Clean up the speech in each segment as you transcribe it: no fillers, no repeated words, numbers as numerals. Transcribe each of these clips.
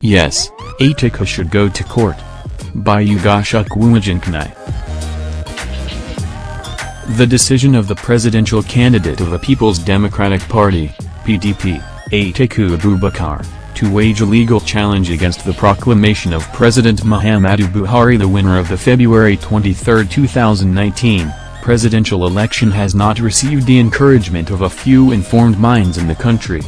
Yes, Atiku should go to court. By Ugochukwu Ejinkeonye. The decision of the presidential candidate of the People's Democratic Party, PDP, Atiku Abubakar, to wage a legal challenge against the proclamation of President Muhammadu Buhari the winner of the February 23, 2019, presidential election has not received the encouragement of a few informed minds in the country.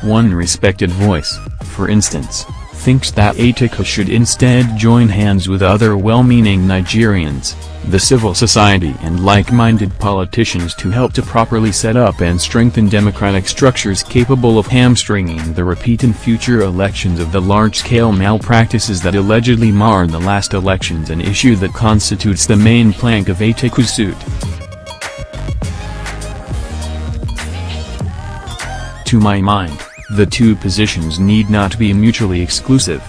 One respected voice, for instance, thinks that Atiku should instead join hands with other well-meaning Nigerians, the civil society and like-minded politicians to help to properly set up and strengthen democratic structures capable of hamstringing the repeat in future elections of the large-scale malpractices that allegedly marred the last elections, an issue that constitutes the main plank of Atiku's suit. To my mind, the two positions need not be mutually exclusive.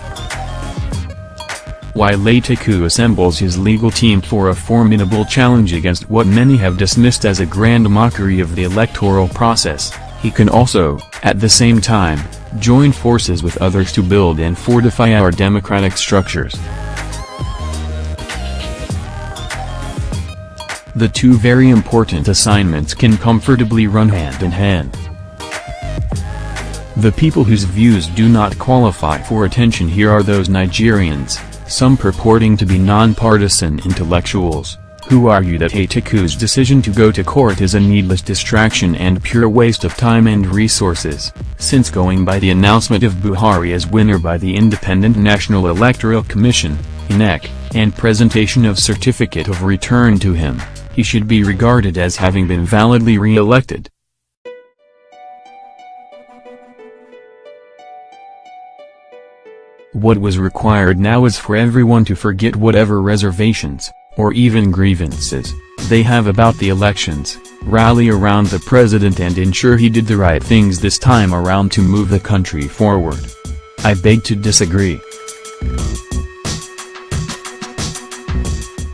While Atiku assembles his legal team for a formidable challenge against what many have dismissed as a grand mockery of the electoral process, he can also, at the same time, join forces with others to build and fortify our democratic structures. The two very important assignments can comfortably run hand in hand. The people whose views do not qualify for attention here are those Nigerians, some purporting to be non-partisan intellectuals, who argue that Atiku's decision to go to court is a needless distraction and pure waste of time and resources, since going by the announcement of Buhari as winner by the Independent National Electoral Commission, INEC, and presentation of certificate of return to him, he should be regarded as having been validly re-elected. What was required now is for everyone to forget whatever reservations, or even grievances, they have about the elections, rally around the president and ensure he did the right things this time around to move the country forward. I beg to disagree.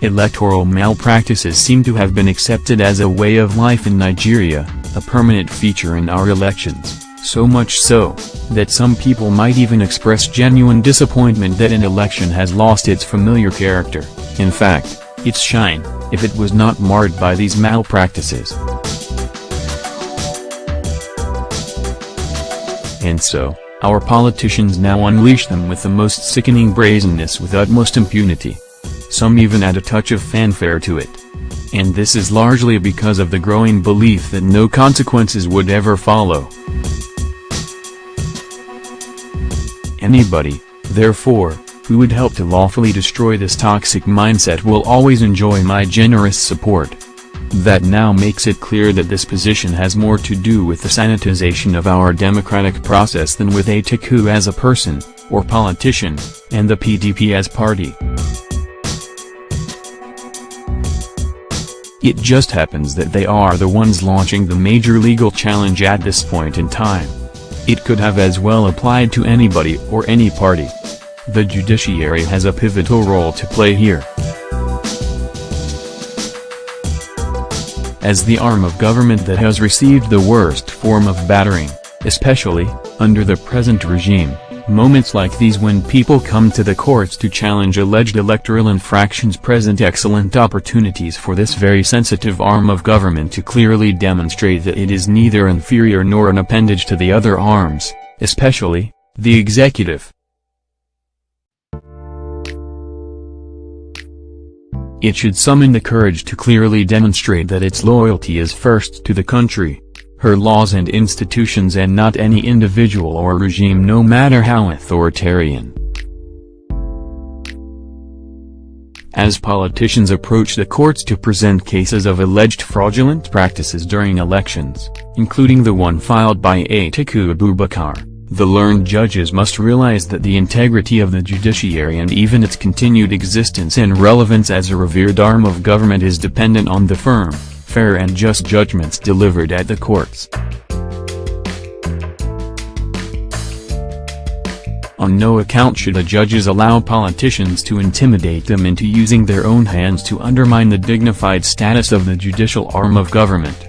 Electoral malpractices seem to have been accepted as a way of life in Nigeria, a permanent feature in our elections. So much so, that some people might even express genuine disappointment that an election has lost its familiar character, in fact, its shine, if it was not marred by these malpractices. And so, our politicians now unleash them with the most sickening brazenness with utmost impunity. Some even add a touch of fanfare to it. And this is largely because of the growing belief that no consequences would ever follow. Anybody, therefore, who would help to lawfully destroy this toxic mindset will always enjoy my generous support. That now makes it clear that this position has more to do with the sanitization of our democratic process than with Atiku as a person, or politician, and the PDP as party. It just happens that they are the ones launching the major legal challenge at this point in time. It could have as well applied to anybody or any party. The judiciary has a pivotal role to play here. As the arm of government that has received the worst form of battering, especially, under the present regime, moments like these when people come to the courts to challenge alleged electoral infractions present excellent opportunities for this very sensitive arm of government to clearly demonstrate that it is neither inferior nor an appendage to the other arms, especially, the executive. It should summon the courage to clearly demonstrate that its loyalty is first to the country, her laws and institutions, and not any individual or regime, no matter how authoritarian. As politicians approach the courts to present cases of alleged fraudulent practices during elections, including the one filed by Atiku Abubakar, the learned judges must realize that the integrity of the judiciary and even its continued existence and relevance as a revered arm of government is dependent on the firm, fair and just judgments delivered at the courts. On no account should the judges allow politicians to intimidate them into using their own hands to undermine the dignified status of the judicial arm of government.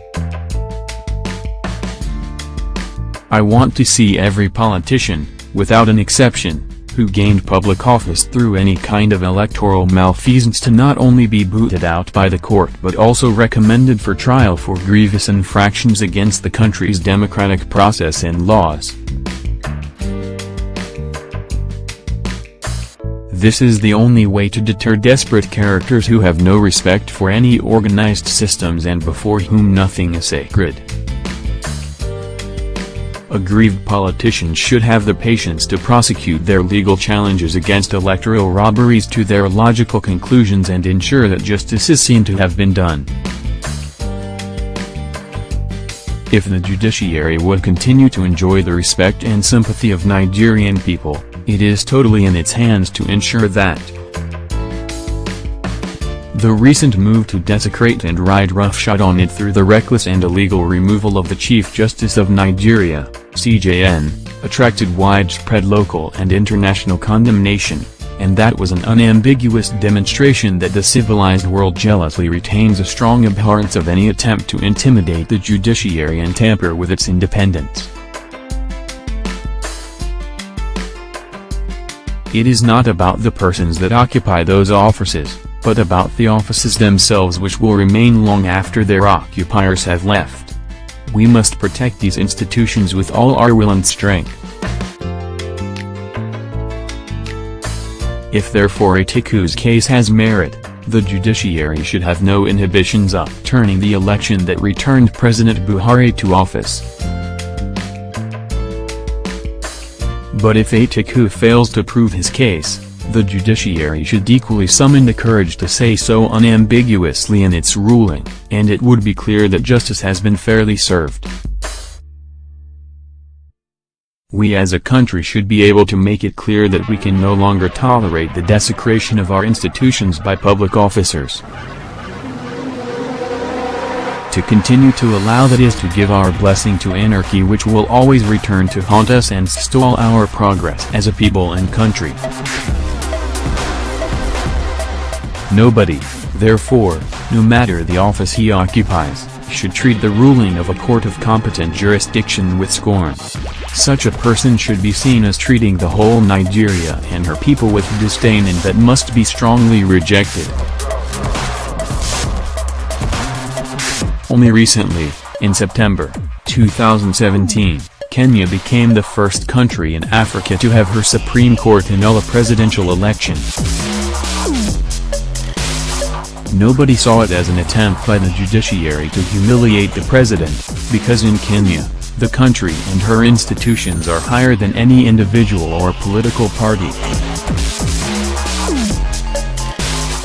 I want to see every politician, without an exception, who gained public office through any kind of electoral malfeasance to not only be booted out by the court but also recommended for trial for grievous infractions against the country's democratic process and laws. This is the only way to deter desperate characters who have no respect for any organized systems and before whom nothing is sacred. Aggrieved politicians should have the patience to prosecute their legal challenges against electoral robberies to their logical conclusions and ensure that justice is seen to have been done. If the judiciary would continue to enjoy the respect and sympathy of Nigerian people, it is totally in its hands to ensure that. The recent move to desecrate and ride roughshod on it through the reckless and illegal removal of the Chief Justice of Nigeria, CJN, attracted widespread local and international condemnation, and that was an unambiguous demonstration that the civilized world jealously retains a strong abhorrence of any attempt to intimidate the judiciary and tamper with its independence. It is not about the persons that occupy those offices, but about the offices themselves, which will remain long after their occupiers have left. We must protect these institutions with all our will and strength. If therefore Atiku's case has merit, the judiciary should have no inhibitions upturning the election that returned President Buhari to office. But if Atiku fails to prove his case, the judiciary should equally summon the courage to say so unambiguously in its ruling, and it would be clear that justice has been fairly served. We as a country should be able to make it clear that we can no longer tolerate the desecration of our institutions by public officers. To continue to allow that is to give our blessing to anarchy, which will always return to haunt us and stall our progress as a people and country. Nobody, therefore, no matter the office he occupies, should treat the ruling of a court of competent jurisdiction with scorn. Such a person should be seen as treating the whole Nigeria and her people with disdain, and that must be strongly rejected. Only recently, in September 2017, Kenya became the first country in Africa to have her Supreme Court annul a presidential election. Nobody saw it as an attempt by the judiciary to humiliate the president, because in Kenya, the country and her institutions are higher than any individual or political party.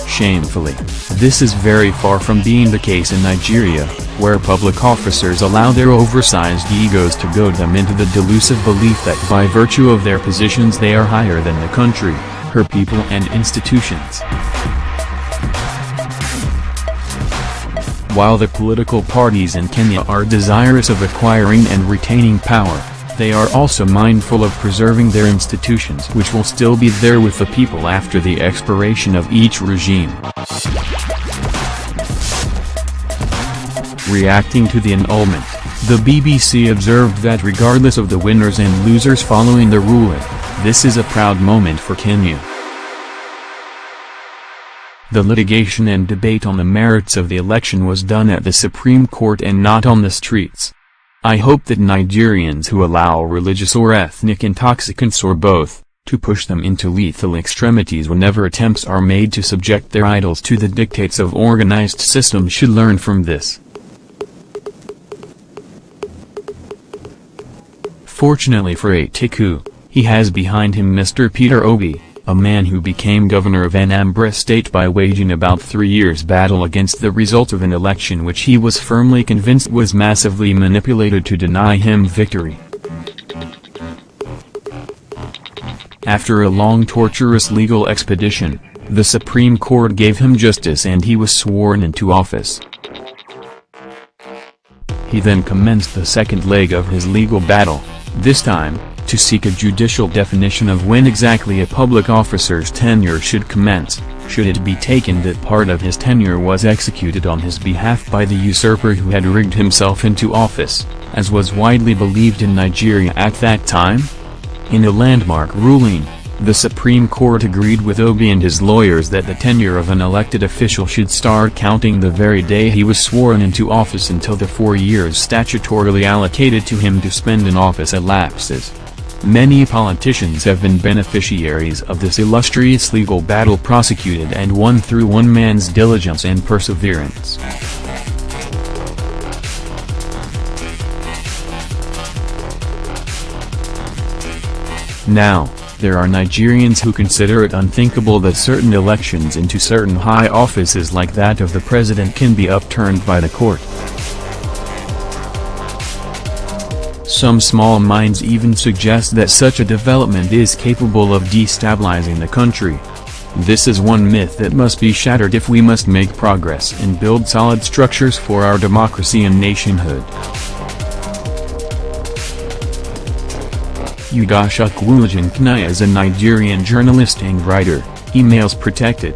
Shamefully, this is very far from being the case in Nigeria, where public officers allow their oversized egos to goad them into the delusive belief that by virtue of their positions they are higher than the country, her people and institutions. While the political parties in Kenya are desirous of acquiring and retaining power, they are also mindful of preserving their institutions, which will still be there with the people after the expiration of each regime. Reacting to the annulment, the BBC observed that regardless of the winners and losers following the ruling, this is a proud moment for Kenya. The litigation and debate on the merits of the election was done at the Supreme Court and not on the streets. I hope that Nigerians who allow religious or ethnic intoxicants or both, to push them into lethal extremities whenever attempts are made to subject their idols to the dictates of organized systems should learn from this. Fortunately for Atiku, he has behind him Mr. Peter Obi, a man who became governor of Anambra State by waging about 3 years' battle against the result of an election which he was firmly convinced was massively manipulated to deny him victory. After a long torturous legal expedition, the Supreme Court gave him justice and he was sworn into office. He then commenced the second leg of his legal battle, this time, to seek a judicial definition of when exactly a public officer's tenure should commence, should it be taken that part of his tenure was executed on his behalf by the usurper who had rigged himself into office, as was widely believed in Nigeria at that time? In a landmark ruling, the Supreme Court agreed with Obi and his lawyers that the tenure of an elected official should start counting the very day he was sworn into office until the 4 years statutorily allocated to him to spend in office elapses. Many politicians have been beneficiaries of this illustrious legal battle, prosecuted and won through one man's diligence and perseverance. Now, there are Nigerians who consider it unthinkable that certain elections into certain high offices like that of the president can be upturned by the court. Some small minds even suggest that such a development is capable of destabilizing the country. This is one myth that must be shattered if we must make progress and build solid structures for our democracy and nationhood. Ugochukwu Ejinkeonye is a Nigerian journalist and writer. Emails protected.